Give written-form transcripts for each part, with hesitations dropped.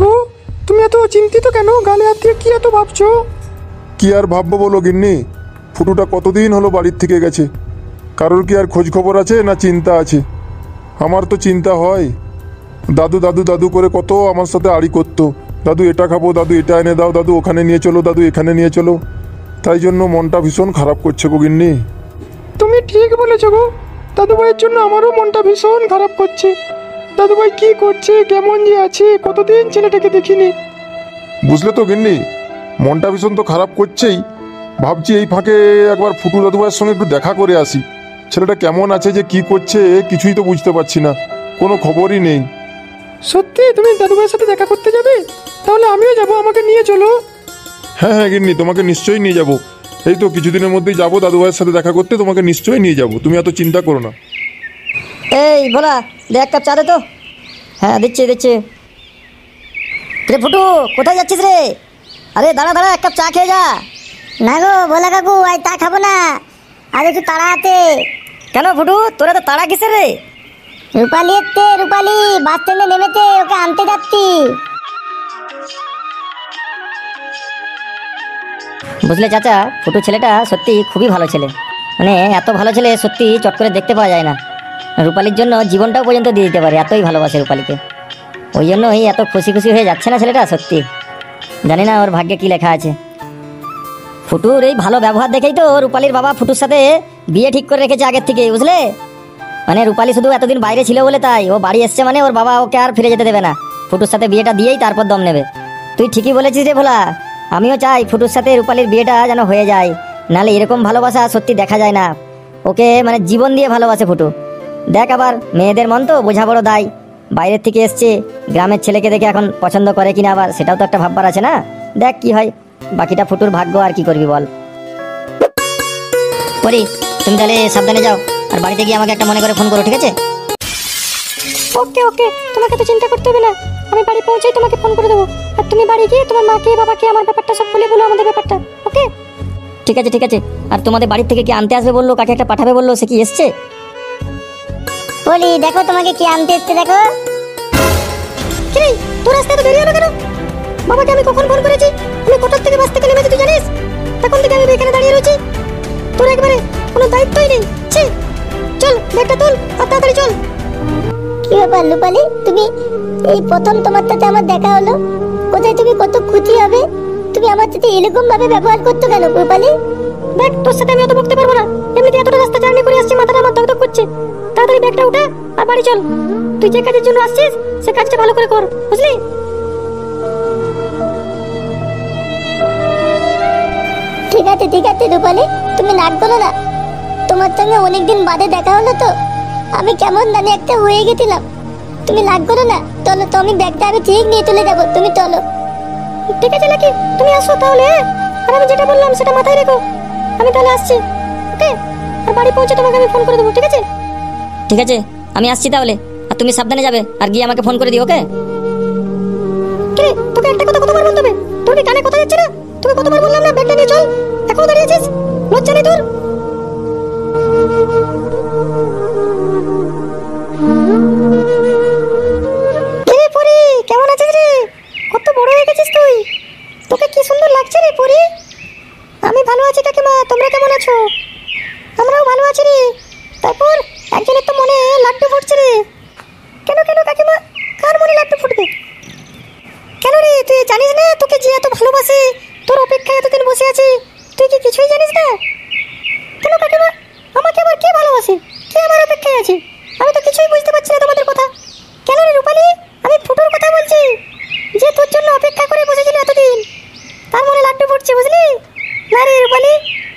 গো, তুমি এত চিন্তিত কেন? গালে হাত দিয়ে কি এত ভাবছো? কি আর ভাববো বলো গিন্নি, ফুটুটা কতদিন হলো বাড়ির থেকে গেছে। কারোর কি আর খোঁজ খবর আছে না চিন্তা আছে? আমার তো চিন্তা হয়। দাদু দাদু দাদু করে কত আমার সাথে আড়ি করতো, দাদু এটা খাবো, দাদু এটা এনে দাও, দাদু ওখানে নিয়ে চলো, দাদু এখানে নিয়ে চলো। তাই জন্য মনটা ভীষণ খারাপ করছে গো গিন্নি। তুমি ঠিক বলেছো গো, দাদুভাইয়ের জন্য আমারও মনটা ভীষণ খারাপ করছে। দাদুভাই কি করছে, কেমন যে আছে, কতদিন ছেলেটাকে দেখিনি। বুঝলে তো গিন্নি, মনটা ভীষণ তো খারাপ করছেই। ভাবছি এই ফাঁকে একবার ফুটু দাদুভাইয়ের সঙ্গে একটু দেখা করে আসি। ছেলেটা কেমন আছে, যে কি করছে কিছুই তো বুঝতে পারছি না, কোনো খবরই নেই। সত্যি তুমি দাদুভাইয়ের সাথে দেখা করতে যাবে? তাহলে আমিও যাব, আমাকে নিয়ে চলো। হ্যাঁ হ্যাঁ গিন্নি, তোমাকে নিশ্চয়ই নিয়ে যাব। এই তো কিছুদিনের মধ্যেই যাবো দাদুভাইয়ের সাথে দেখা করতে, তোমাকে নিশ্চয়ই নিয়ে যাব, তুমি এত চিন্তা করো না। এই ভোলা, দে এক কাপ চা দে তো। হ্যাঁ দিচ্ছি দিচ্ছি। রে ফুটু, কোথায় যাচ্ছিস রে? আরে দাঁড়া দাঁড়া, এক কাপ চা খেয়ে যা। না গো ভোলা কাকু, আজ তা খাবো না, আজ একটু তাড়া আছে। কেন ফুটু, তোরা তো তাড়া কিসের রে? রূপালি এসছে, রূপালি বাস স্ট্যান্ডে নেমেছে, ওকে আনতে যাচ্ছি। বুঝলে চাচা, ফুটু ছেলেটা সত্যি খুবই ভালো ছেলে। মানে এত ভালো ছেলে সত্যি চট করে দেখতে পাওয়া যায় না। রূপালির জন্য জীবনটাও পর্যন্ত দিয়ে দিতে পারে, এতই ভালোবাসে রূপালিকে। ওই জন্যই এত খুশি খুশি হয়ে যাচ্ছে না ছেলেটা। সত্যি জানি না ওর ভাগ্যে কি লেখা আছে। ফুটুর এই ভালো ব্যবহার দেখেই তো রূপালির বাবা ফুটুর সাথে বিয়ে ঠিক করে রেখেছে আগের থেকে, বুঝলে? মানে রূপালি শুধু এতদিন বাইরে ছিল বলে তাই ও বাড়ি এসছে, মানে ওর বাবা ওকে আর ফিরে যেতে দেবে না। ফুটুর সাথে বিয়েটা দিয়েই তারপর দম নেবে। তুই ঠিকই বলেছিস রে ভোলা, আমিও চাই ফুটুর সাথে রূপালির বিয়েটা যেন হয়ে যায়। নাহলে এরকম ভালোবাসা সত্যি দেখা যায় না। ওকে মানে জীবন দিয়ে ভালোবাসে ফুটু। দেখ আবার মেয়েদের মন তো বোঝা বড় দায়। বাইরের থেকে এসছে, গ্রামের ছেলেকে দেখে এখন পছন্দ করে কিনা আবার সেটাও তো একটা ভাববার আছে না। দেখ কি হয়, বাকিটা ফুটুর ভাগ্য, আর কি করবি বল। পরি, তুমি তাহলে সাবধানে যাও, আর বাড়িতে গিয়ে আমাকে একটা মনে করে ফোন করো, ঠিক আছে? ওকে ওকে, তোমাকে তো চিন্তা করতে হবে না, আমি বাড়ি পৌঁছেই তোমাকে ফোন করে দেবো। আর তুমি বাড়ি গিয়ে তোমার মাকে বাবাকে আমার ব্যাপারটা সব বলে বলো, আমাদের ব্যাপারটা। ওকে ঠিক আছে ঠিক আছে। আর তোমাদের বাড়ি থেকে কি আনতে আসবে বললো, কাকে একটা পাঠাবে বললো, সে কি এসছে? বলি দেখো তোমাকে কি আনতে এসছে, দেখো। কি তোর আসতে তো দেরি হলো কেন? বাবাকে আমি কখন ফোন করেছি? আমি কোথার থেকে বাস থেকে নেমেছি তুই জানিস? তখন থেকে আমি এখানে দাঁড়িয়ে রয়েছি, তোর একবারে কোনো দায়িত্বই নেই। ছি, চল ব্যাগটা তোল আর তাড়াতাড়ি চল। কি ব্যাপার রূপালি, তুমি এই প্রথম তোমার সাথে আমার দেখা হলো, কোথায় তুমি কত খুশি হবে? তুমি আমার সাথে এরকম ভাবে ব্যবহার করছো কেন রূপালি? দেখ তোর সাথে আমি অত বকতে পারবো না, এমনিতে এতটা রাস্তা জার্নি করে আসছি, মাথাটা আমার ধকধক করছে। তাড়াতাড়ি ব্যাগটা উঠা আর বাড়ি চল। তুই যে কাজের জন্য আসছিস সে কাজটা ভালো করে কর, বুঝলি? ঠিক আছে রূপালি, তুমি নাক গলো না। তোমার সঙ্গে অনেকদিন বাদে দেখা হলো তো, আমি কেমন জানি একটা হয়ে গেছিলাম। তুমি নাক গলো না, চলো তো, আমি ব্যাগটা আমি ঠিক নিয়ে চলে যাবো, তুমি চলো। ঠিক আছে নাকি, তুমি আসো তাহলে। আর আমি যেটা বললাম সেটা মাথায় রেখো, আমি তাহলে আসছি। ওকে, আর বাড়ি পৌঁছে তোমাকে আমি ফোন করে দেবো, ঠিক আছে? ঠিক আছে, আমি আসছি তাহলে। আর তুমি সাবধানে যাবে, আর গিয়ে আমাকে ফোন করে দিও, ওকে? কি তোকে একটা কথা কতবার বলতে হবে? তোর কি কানে কথা যাচ্ছে না? তোকে কতবার বললাম না ব্যাগটা নিয়ে চল, এখনো দাঁড়িয়ে আছিস? লজ্জা নেই তোর? রে পরি, কেমন আছিস রে? কত বড় হয়ে গেছিস তুই, তোকে কি সুন্দর লাগছে রে পরি। আমি ভালো আছি কাকিমা, তোমরা কেমন আছো? আমরাও ভালো আছি রে। তারপর একজনের তো মনে লাড্ডু ফুটছে রে। কেন কেন কাকিমা, কার মনে লাড্ডু ফুটবে? কেন রে, তুই জানিস না তোকে যে এত ভালোবাসে, তোর অপেক্ষায় এতদিন বসে আছে, তুই কি কিছুই জানিস না? কেন কাকিমা, আমাকে আবার কে ভালোবাসে, কে আমার অপেক্ষায় আছে? আমি তো কিছুই বুঝতে পারছি না তোমাদের কথা। কেন রে রূপালি, আমি ফুটোর কথা বলছি, যে তোর জন্য অপেক্ষা করে বসেছিল এতদিন, তার মনে লাড্ডু ফুটছে, বুঝলি? না রে রূপালি,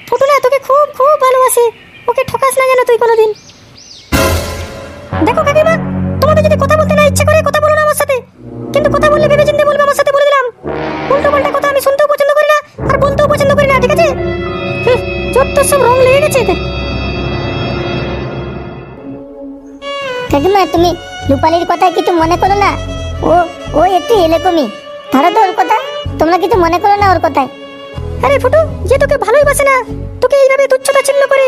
ফুটো না তোকে খুব খুব ভালোবাসে, ওকে ঠকাস না যেন তুই কোনোদিন। দেখো কাকিমা, তোমাদের যদি কথা বলতে না ইচ্ছে করে কথা বলো না আমার সাথে, কিন্তু কথা বললে ভেবে চিন্তে বলবে আমার সাথে, বলে দিলাম। উল্টো পাল্টা কথা আমি শুনতেও পছন্দ করি না, আর বলতেও পছন্দ করি না, ঠিক আছে? যত সব রং লেগে গেছে এতে। কাকিমা, তুমি রূপালির কথা কিছু মনে করো না, ও ও একটু এরকমই, ধরো তো ওর কথা, তোমরা কিছু মনে করো না ওর কথায়। আরে ফুটু, যে তোকে ভালোই বাসে না, তোকে এইভাবে তুচ্ছ-তাচ্ছিল্য করে,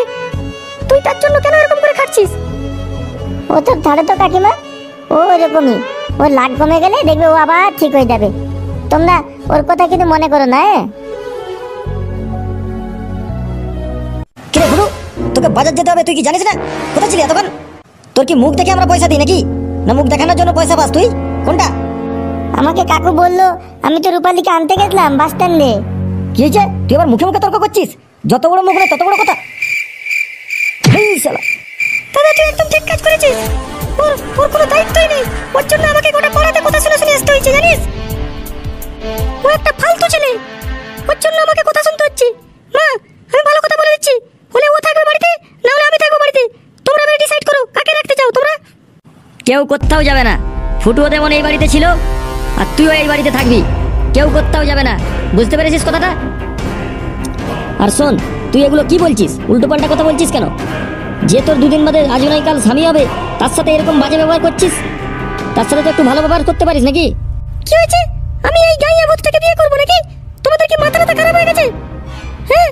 তুই তার জন্য কেন এরকম করে খাচ্ছিস? ও তো ধরো তো কাকিমা, ও এরকমই, ওর লাগ কমে গেলে দেখবে ও আবার ঠিক হয়ে যাবে। তোমরা ওর কথা কিন্তু মনে করো না। কিরে ফুটু, তোকে বাজার যেতে হবে, তুই কি জানিস না? কোথায় ছিলি এতক্ষণ? তোর কি মুখ দেখে আমরা পয়সা দিই নাকি, না মুখ দেখানোর জন্য পয়সা পাস তুই? কোনটা? আমাকে কাকু বললো, আমি তো রূপালীকে আনতে গেছিলাম বাস স্ট্যান্ডে। কি হয়েছে? তুই আবার মুখে মুখে তর্ক করছিস? যত বড় মুখ না তত বড় কথা। এই শালা। দাদা তুই একদম ঠিক কাজ করেছিস। ওর ওর কোনো দায়িত্বই নেই। ওর জন্য আমাকে গোটা পাড়াতে কথা শুনে শুনে আসতে হয়েছে জানিস। ও একটা ফালতু ছেলে, ওর জন্য আমাকে কথা শুনতে হচ্ছে। মা, আমি ভালো কথা বলে দিচ্ছি, হলে ও থাকবে বাড়িতে, না হলে আমি থাকবো বাড়িতে। তোমরা এবার ডিসাইড করো কাকে রাখতে চাও তোমরা। কেউ কোথাও যাবে না। ফুটুও তেমন এই বাড়িতে ছিল, আর তুইও এই বাড়িতে থাকবি। কেউ কোথাও যাবে না, বুঝতে পেরেছিস কথাটা? আর শোন, তুই এগুলো কি বলছিস? উল্টো পাল্টা কথা বলছিস কেন? যে তোর দুদিন বাদে আজ নয় কাল স্বামী হবে, তার সাথে এরকম বাজে ব্যবহার করছিস? তার সাথে তো একটু ভালো ব্যবহার করতে পারিস নাকি? কি হয়েছে? আমি এই গাইয়া ভূতটাকে বিয়ে করবো নাকি? তোমাদের কি মাথা ব্যথা খারাপ হয়ে গেছে? হ্যাঁ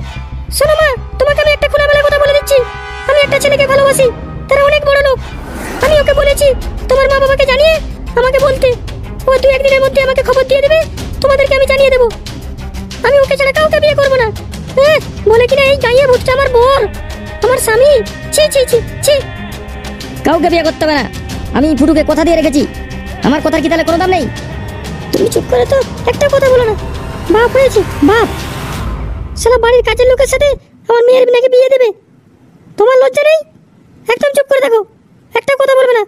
শোনো মা, তোমাকে আমি একটা খোলামেলা কথা বলে দিচ্ছি। আমি একটা ছেলেকে ভালোবাসি, তারা অনেক বড় লোক। আমি ওকে বলেছি তোমার মা বাবাকে জানিয়ে আমাকে বলতে। ও 2-1 দিনের মধ্যে আমাকে খবর দিয়ে দেবে, তোমাদেরকে আমি জানিয়ে দেবো। আমি ওকে ছাড়া কাউকে বিয়ে করবো না। হ্যাঁ বলে কিনা এই গাইয়া ভূতটা আমার বর, আমার স্বামী। ছি ছি ছি ছি। কাউকে বিয়ে করতে হবে না, আমি ফুটুকে কথা দিয়ে রেখেছি। আমার কথার কি তাহলে কোনো দাম নেই? তুমি চুপ করে তো একটা কথা বলো না। বাপ হয়েছে বাপ, সালা বাড়ির কাজের লোকের সাথে আমার মেয়ের নাকি বিয়ে দেবে। তোমার লজ্জা নেই? একদম চুপ করে থাকো, একটা কথা বলবে না।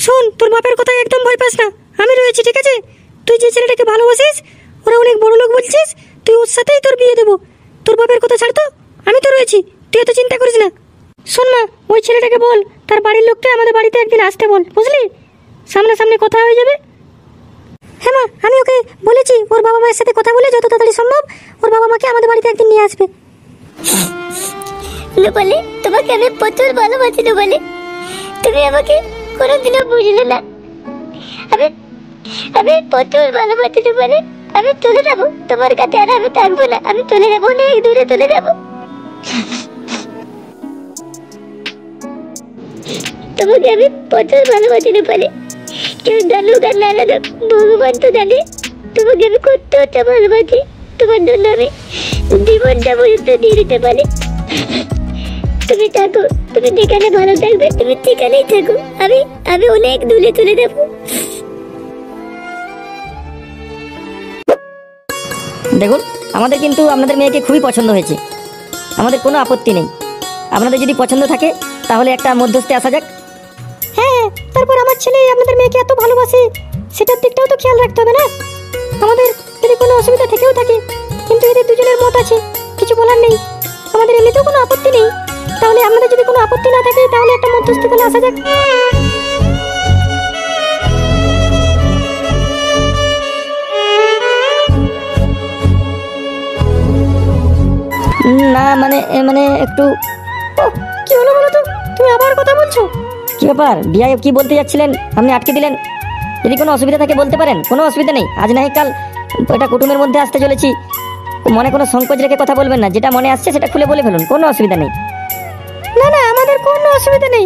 শোন, তোর বাপের কথা একদম ভয় পাস না, আমি রয়েছি ঠিক আছে? তুই যে ছেলেটাকে ভালোবাসিস, ওরা অনেক বড় লোক বলছিস, তুই ওর সাথেই তোর বিয়ে দেবো। তোর বাপের কথা ছাড় তো, আমি তো রয়েছি, তুই এত চিন্তা করিস না। শোন না, ওই ছেলেটাকে বল তার বাড়ির লোককে আমাদের বাড়িতে একদিন আসতে বল, বুঝলি? সামনাসামনি কথা হয়ে যাবে। হ্যাঁ মা, আমি ওকে বলেছি ওর বাবা মায়ের সাথে কথা বলে যত তাড়াতাড়ি সম্ভব ওর বাবা মাকে আমাদের বাড়িতে একদিন নিয়ে আসবে। রূপালী, তোমাকে আমি প্রচুর ভালোবাসি রূপালী, তুমি আমাকে কোনোদিনও বুঝলে না। আমি আমি প্রচুর ভালোবাসি রূপালী। আমি চলে যাবো তোমার কাছে, আর আমি থাকবো না। আমি চলে যাবো, অনেক দূরে চলে যাবো। তোমাকে আমি প্রচুর ভালোবাসি রূপালী। কেউ জানুক আর না জানুক, ভগবান তো জানে তোমাকে আমি কতটা ভালোবাসি। তোমার জন্য আমি জীবনটা পর্যন্ত দিয়ে দিতে পারি। তুমি থাকো, তুমি যেখানে ভালো থাকবে তুমি সেখানেই থাকো। আমি আমি অনেক দূরে চলে যাবো। দেখুন, আমাদের কিন্তু আপনাদের মেয়েকে খুবই পছন্দ হয়েছে, আমাদের কোনো আপত্তি নেই। আপনাদের যদি পছন্দ থাকে তাহলে একটা মধ্যস্থে আসা যাক। হ্যাঁ, তারপর আমার ছেলে আপনাদের মেয়েকে এত ভালোবাসে, সেটার দিকটাও তো খেয়াল রাখতে হবে না? আমাদের যদি কোনো অসুবিধা থেকেও থাকে, কিন্তু এদের দুজনের মত আছে, কিছু বলার নেই। আমাদের এমনিতেও কোনো আপত্তি নেই। তাহলে আপনাদের যদি কোনো আপত্তি না থাকে তাহলে একটা মধ্যস্থে বলে আসা যাক। না মানে মানে একটু। কি হলো বলো তো? তুমি আবার কথা বলছো? কি ব্যাপার বিয়াই, কি বলতে যাচ্ছিলেন আপনি আটকে দিলেন? যদি কোনো অসুবিধা থাকে বলতে পারেন, কোনো অসুবিধা নেই। আজ না কাল এটা কুটুমের মধ্যে আসতে চলেছি, মনে কোনো সংকোচ রেখে কথা বলবেন না। যেটা মনে আসছে সেটা খুলে বলে ফেলুন, কোনো অসুবিধা নেই। না না, আমাদের কোনো অসুবিধা নেই।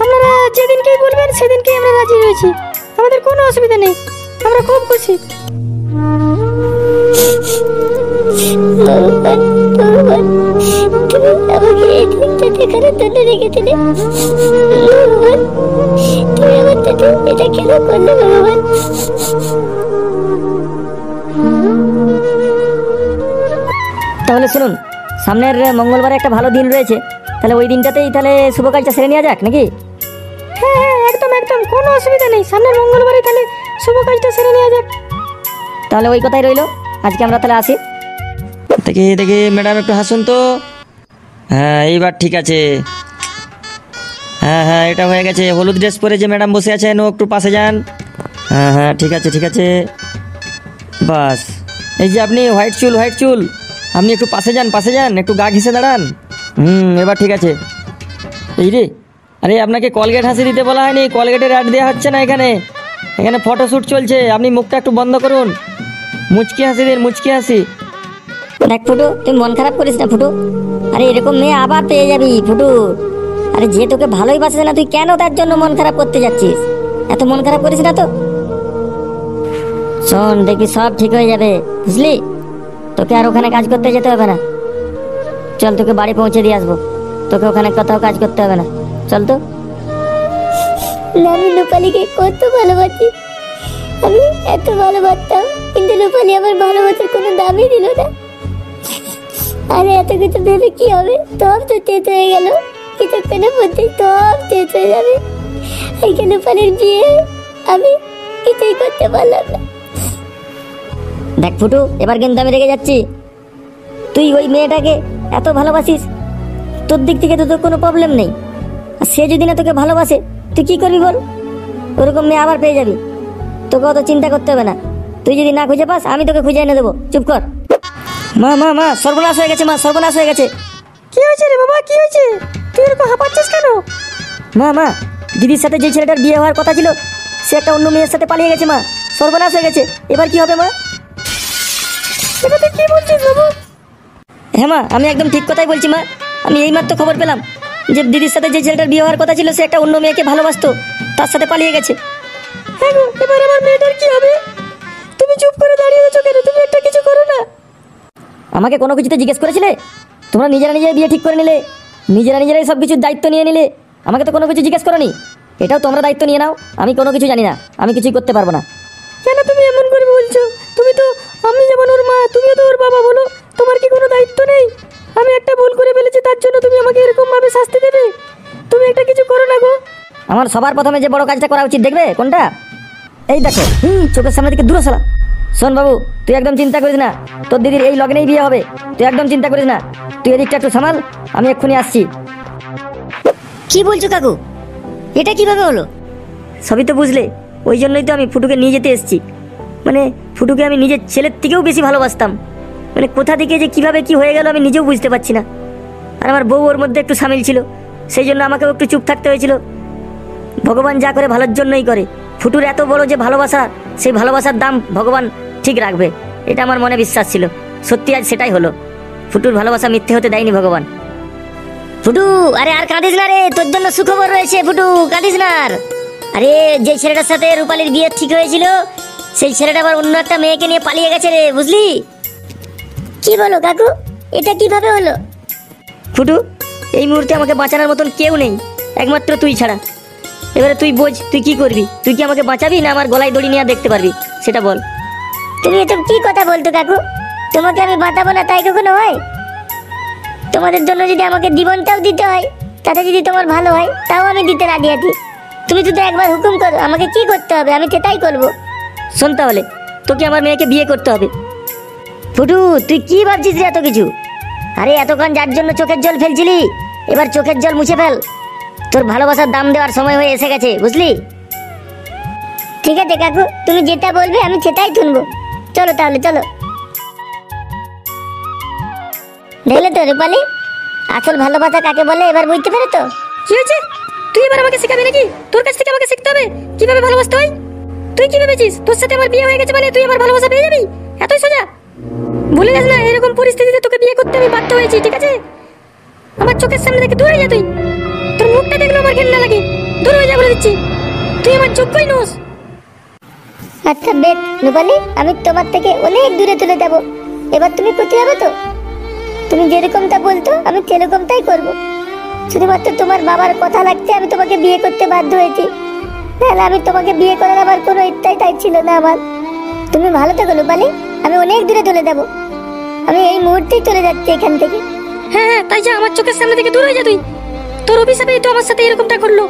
আপনারা যেদিনকেই বলবেন সেদিনকেই আমরা রাজি রয়েছি। আমাদের কোনো অসুবিধা নেই, আমরা খুব খুশি। ভগবান, ভগবান, তুমি আমাকে এই দিনটা দেখানোর জন্য রেখেছিলে। ভগবান, তুমি আমার সাথে এটা কেন করলে ভগবান? তাহলে শুনুন, সামনের মঙ্গলবারে একটা ভালো দিন রয়েছে, তাহলে ওই দিনটাতেই তাহলে শুভ কাজটা সেরে নেওয়া যাক নাকি? হ্যাঁ হ্যাঁ, একদম একদম কোনো অসুবিধা নেই। সামনের মঙ্গলবারে তাহলে শুভ কাজটা সেরে নেওয়া যাক। তাহলে ওই কথাই রইলো, আজকে আমরা তাহলে আসি। দেখি দেখি ম্যাডাম একটু হাসুন তো। হ্যাঁ এইবার ঠিক আছে। হ্যাঁ হ্যাঁ, এটা হয়ে গেছে। হলুদ ড্রেস পরে যে ম্যাডাম বসে আছেন ও একটু পাশে যান। হ্যাঁ হ্যাঁ, ঠিক আছে ঠিক আছে, বাস। এই যে আপনি হোয়াইট চুল, আপনি একটু পাশে যান, একটু গা ঘেঁষে দাঁড়ান। এবার ঠিক আছে। এই রে, আরে আপনাকে কলগেট হাসি দিতে বলা হয়নি, কলগেটের অ্যাড দেওয়া হচ্ছে না এখানে। এখানে ফটোশ্যুট চলছে, আপনি মুখটা একটু বন্ধ করুন। মুচকি হাসি দিন, মুচকি হাসি। দেখ ফুটু, তুই মন খারাপ করিস না ফুটু। আরে এরকম মেয়ে আবার পেয়ে যাবি ফুটু। আরে যে তোকে ভালোই বাসে না, তুই কেন তার জন্য মন খারাপ করতে যাচ্ছিস? এত মন খারাপ করিস না তো। শোন, দেখবি সব ঠিক হয়ে যাবে, বুঝলি? তোকে আর ওখানে কাজ করতে যেতে হবে না। চল, তোকে বাড়ি পৌঁছে দিয়ে আসবো। তোকে ওখানে কোথাও কাজ করতে হবে না। চল তো। না, আমি রূপালীকে কত ভালোবাসি, আমি এত ভালোবাসতাম, কিন্তু রূপালী আমার ভালোবাসার কোনো দামই দিল না। আরে এত কিছু ভেবে কি হবে, সব তো শেষ হয়ে গেল, কিছুক্ষণের মধ্যে সব শেষ হয়ে যাবে। এইখানে রূপালীর বিয়ে আমি কিছুই করতে পারলাম না। দেখ ফুটু, এবার কিন্তু আমি রেগে যাচ্ছি। তুই ওই মেয়েটাকে এত ভালোবাসিস, তোর দিক থেকে তো তোর কোনো প্রবলেম নেই। আর সে যদি না তোকে ভালোবাসে, তুই কি করবি বল? ওরকম মেয়ে আবার পেয়ে যাবি, তোকে অত চিন্তা করতে হবে না। তুই যদি না খুঁজে পাস, আমি তোকে খুঁজে এনে দেবো। চুপ কর। মা মা মা, সর্বনাশ হয়ে গেছে, মা সর্বনাশ হয়ে গেছে। কি হয়েছে রে বাবা, কি হয়েছে? তুই এরকম হাঁপাচ্ছিস কেন? মা মা, দিদির সাথে যে ছেলেটার বিয়ে হওয়ার কথা ছিল, সে একটা অন্য মেয়ের সাথে পালিয়ে গেছে। মা, সর্বনাশ হয়ে গেছে। এবার কি হবে মা? এটা তুই কি বলছিস বাবু? হ্যাঁ মা, আমি একদম ঠিক কথাই বলছি মা। আমি এইমাত্র খবর পেলাম যে দিদির সাথে যে ছেলেটার বিয়ে হওয়ার কথা ছিল, সে একটা অন্য মেয়েকে ভালোবাসতো, তার সাথে পালিয়ে গেছে। হ্যাঁ গো, এবার আমার মেয়েটার কি হবে? তুমি চুপ করে দাঁড়িয়ে আছো কেন? তুমি একটা কিছু করো না। আমাকে কোনো কিছুতে জিজ্ঞেস করেছিলে? তোমরা নিজেরা নিজেরাই বিয়ে ঠিক করে নিলে, নিজেরা নিজেরাই সব কিছুর দায়িত্ব নিয়ে নিলে। আমাকে তো কোনো কিছু জিজ্ঞেস করোনি। এটাও তোমরা দায়িত্ব নিয়ে নাও। আমি কোনো কিছু জানি না, আমি কিছুই করতে পারবো না। কেন তুমি এমন করে বলছো? তুমি তো, আমি যেমন ওর মা, তুমিও তো ওর বাবা, বলো তোমার কি কোনো দায়িত্ব নেই? আমি একটা ভুল করে ফেলেছি, তার জন্য তুমি আমাকে এরকম ভাবে শাস্তি দেবে? তুমি একটা কিছু করো না গো। আমার সবার প্রথমে যে বড় কাজটা করা উচিত, দেখবে কোনটা? এই দেখো, চোখের সামনে থেকে দূরে সরা। শোন বাবু, তুই একদম চিন্তা করিস না, তোর দিদির এই লগনেই বিয়ে হবে। তুই একদম চিন্তা করিস না, তুই এদিকটা একটু সামাল, আমি এক্ষুনি আসছি। কি বলছো কাকু? এটা কিভাবে হলো? সবই তো বুঝলে, ওই জন্যই তো আমি ফুটুকে নিয়ে যেতে এসেছি। মানে ফুটুকে আমি নিজের ছেলের থেকেও বেশি ভালোবাসতাম। মানে কোথা থেকে যে কিভাবে কি হয়ে গেল আমি নিজেও বুঝতে পারছি না। আর আমার বউ ওর মধ্যে একটু সামিল ছিল, সেই জন্য আমাকেও একটু চুপ থাকতে হয়েছিল। ভগবান যা করে ভালোর জন্যই করে। ফুটুর এত বড় যে ভালোবাসা, সেই ভালোবাসার দাম ভগবান ঠিক রাখবে, এটা আমার মনে বিশ্বাস ছিল। সত্যি আজ সেটাই হলো। ফুটুর ভালোবাসা মিথ্যে হতে দেয়নি ভগবান। ফুটু, আরে আর কাঁদিস না রে, তোর জন্য সুখবর রয়েছে। ফুটু, কাঁদিস না আর। আরে যে ছেলেটার সাথে রূপালীর বিয়ে ঠিক হয়েছিল, সেই ছেলেটা আবার অন্য একটা মেয়েকে নিয়ে পালিয়ে গেছে রে, বুঝলি? কি বলো কাকু? এটা কিভাবে হলো? ফুটু, এই মুহূর্তে আমাকে বাঁচানোর মতন কেউ নেই, একমাত্র তুই ছাড়া। এবারে তুই বোঝ, তুই কি করবি? তুই কি আমাকে বাঁচাবি, না আমার গলায় দড়ি নিয়ে দেখতে পারবি, সেটা বল। তুমি এসব কি কথা বলতো কাকু? তোমাকে আমি বাঁচাবো না তাই কখনো হয়? তোমাদের জন্য যদি আমাকে জীবনটাও দিতে হয়, তাতে যদি তোমার ভালো হয়, তাও আমি দিতে রাজি আছি। তুমি শুধু একবার হুকুম করো, আমাকে কি করতে হবে আমি সেটাই করবো। শোন তাহলে, তোকে আমার মেয়েকে বিয়ে করতে হবে। ফুটু, তুই কি ভাবছিস রে এত কিছু? আরে এতক্ষণ যার জন্য চোখের জল ফেলছিলি, এবার চোখের জল মুছে ফেল। তোর ভালোবাসার দাম দেওয়ার সময় হয়ে এসে গেছে, বুঝলি? ঠিক আছে কাকু, তুমি যেটা বলবে আমি সেটাই শুনবো। চলো তাহলে, চলো। দেখলে তো রূপালী, আসল ভালোবাসা কাকে বলে এবার বুঝতে পেরে তো? কি হয়েছে? তুই এবার আমাকে শেখাবি নাকি? তোর কাছ থেকে আমাকে শিখতে হবে কিভাবে ভালোবাসতে হয়। তুই কি ভেবেছিস তোর সাথে আমার বিয়ে হয়ে গেছে মানে তুই আমার ভালোবাসা পেয়ে যাবি? এতই সোজা? ভুলে যাস না, এরকম পরিস্থিতিতে তোকে বিয়ে করতে আমি বাধ্য হয়েছি, ঠিক আছে? আমার চোখের সামনে থেকে দূরে যা তুই। তোর মুখটা দেখলে আমার ঘেন্না লাগে। দূর হয়ে যা বলে দিচ্ছি, তুই আমার যোগ্যই নোস। আচ্ছা বেশ রূপালী, আমি তোমার থেকে অনেক দূরে চলে যাব। এবার তুমি খুশি হবে তো? তুমি যেরকমটা বলতো আমি সেরকমটাই করবো। শুধুমাত্র তোমার বাবার কথা লাগছে আমি তোমাকে বিয়ে করতে বাধ্য হয়েছি, নাহলে আমি তোমাকে বিয়ে করার আমার কোনো ইচ্ছাই তাই ছিল না আমার। তুমি ভালো থেকো রূপালী, আমি অনেক দূরে চলে যাব। আমি এই মুহূর্তেই চলে যাচ্ছি এখান থেকে। হ্যাঁ হ্যাঁ, তাই যা, আমার চোখের সামনে থেকে দূর হয়ে যা তুই। তোর অভিশাপেই তো আমার সাথে এরকমটা করলো।